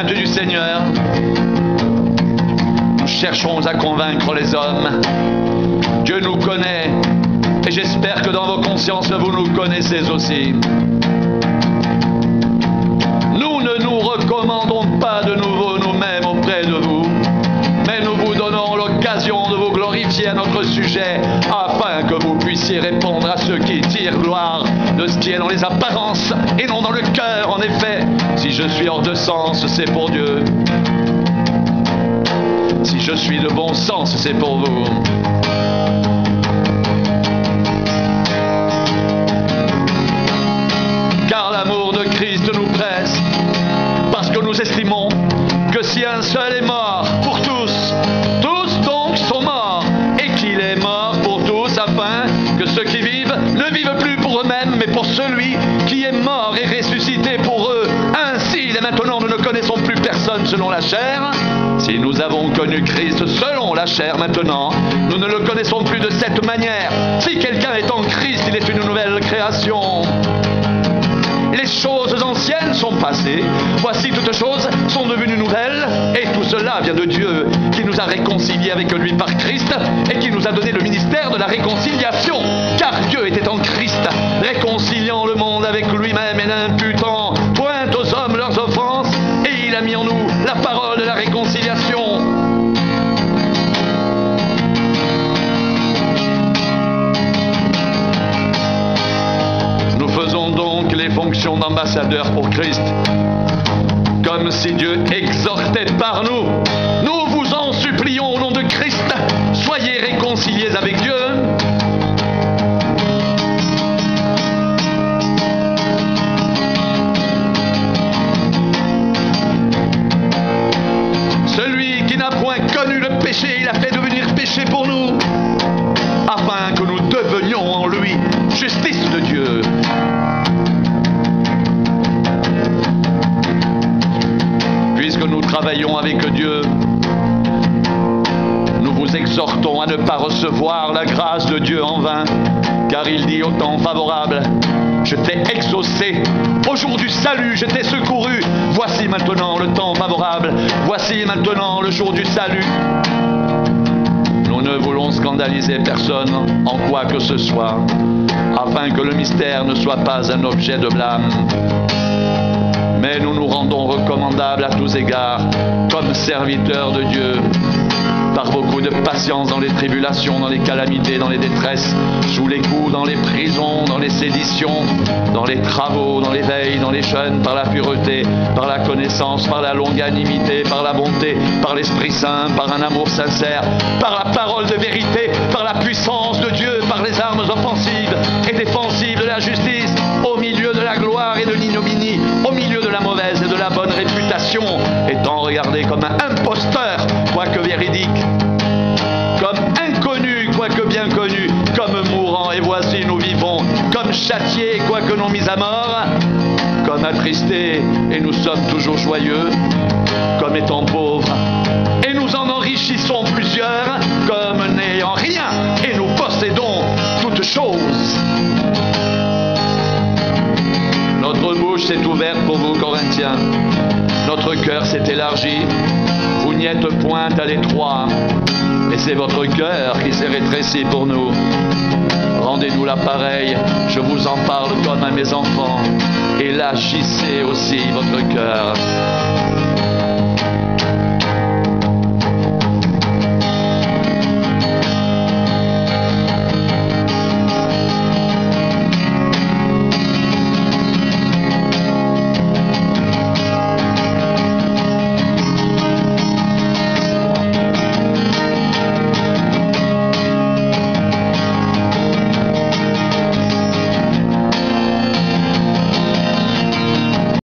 concept du Seigneur. Nous cherchons à convaincre les hommes. Dieu nous connaît et j'espère que dans vos consciences vous nous connaissez aussi. Nous ne nous recommandons pas de nouveau nous-mêmes auprès de vous, mais nous vous donnons l'occasion de vous glorifier à notre sujet, afin que vous puissiez répondre à ceux qui tirent gloire de ce qui est dans les apparences et non dans le cœur. En effet, si je suis hors de sens, c'est pour Dieu. Si je suis de bon sens, c'est pour vous. Car l'amour de Christ nous presse, parce que nous estimons que si un seul est mort pour tous, tous donc sont morts, et qu'il est mort pour tous, afin que ceux qui vivent ne vivent plus pour eux-mêmes, mais pour celui qui est mort et ressuscité pour eux. Ainsi, dès maintenant, nous ne connaissons plus personne selon la chair. Si nous avons connu Christ selon la chair maintenant, nous ne le connaissons plus de cette manière. Si quelqu'un est en Christ, il est une nouvelle création. Les choses anciennes sont passées, voici toutes choses sont devenues nouvelles, et tout cela vient de Dieu, qui nous a réconciliés avec lui par Christ, et qui nous a donné le ministère de la réconciliation, car Dieu était en Christ, réconciliant le monde avec lui-même et n'imputant point aux hommes leurs offenses, et il a mis en nous la parole de la réconciliation. Nous faisons donc les fonctions d'ambassadeurs pour Christ, comme si Dieu exhortait par nous. Nous vous en supplions au nom de Christ, soyez réconciliés avec Dieu. Celui qui n'a point connu le péché, il a fait devenir péché pour nous, afin que nous devenions en lui justice de Dieu. Puisque nous travaillons avec Dieu, nous vous exhortons à ne pas recevoir la grâce de Dieu en vain, car il dit au temps favorable: je t'ai exaucé, au jour du salut je t'ai secouru, voici maintenant le temps favorable, voici maintenant le jour du salut. Nous ne voulons scandaliser personne en quoi que ce soit, afin que le mystère ne soit pas un objet de blâme. Mais nous nous rendons recommandables à tous égards, comme serviteurs de Dieu, par beaucoup de patience dans les tribulations, dans les calamités, dans les détresses, sous les coups, dans les prisons, dans les séditions, dans les travaux, dans les veilles, dans les jeûnes, par la pureté, par la connaissance, par la longanimité, par la bonté, par l'Esprit Saint, par un amour sincère, par la parole de vérité, par la puissance de Dieu, par les armes offensives et défensives de la justice, au milieu de la gloire et de l'ignominie, au milieu de la mauvaise et de la bonne réputation, étant regardé comme un imposteur, quoique véridique, comme inconnu, quoique bien connu, comme mourant, et voici nous vivons, comme châtiés, quoique non mis à mort, comme attristés, et nous sommes toujours joyeux, comme étant pauvres, et nous en enrichissons plusieurs, comme n'ayant rien, et nous possédons toutes choses. Notre bouche s'est ouverte pour vous, Corinthiens. Notre cœur s'est élargi. Vous n'y êtes point à l'étroit, mais c'est votre cœur qui s'est rétréci pour nous. Rendez-nous l'appareil, je vous en parle comme à mes enfants. Élargissez aussi votre cœur.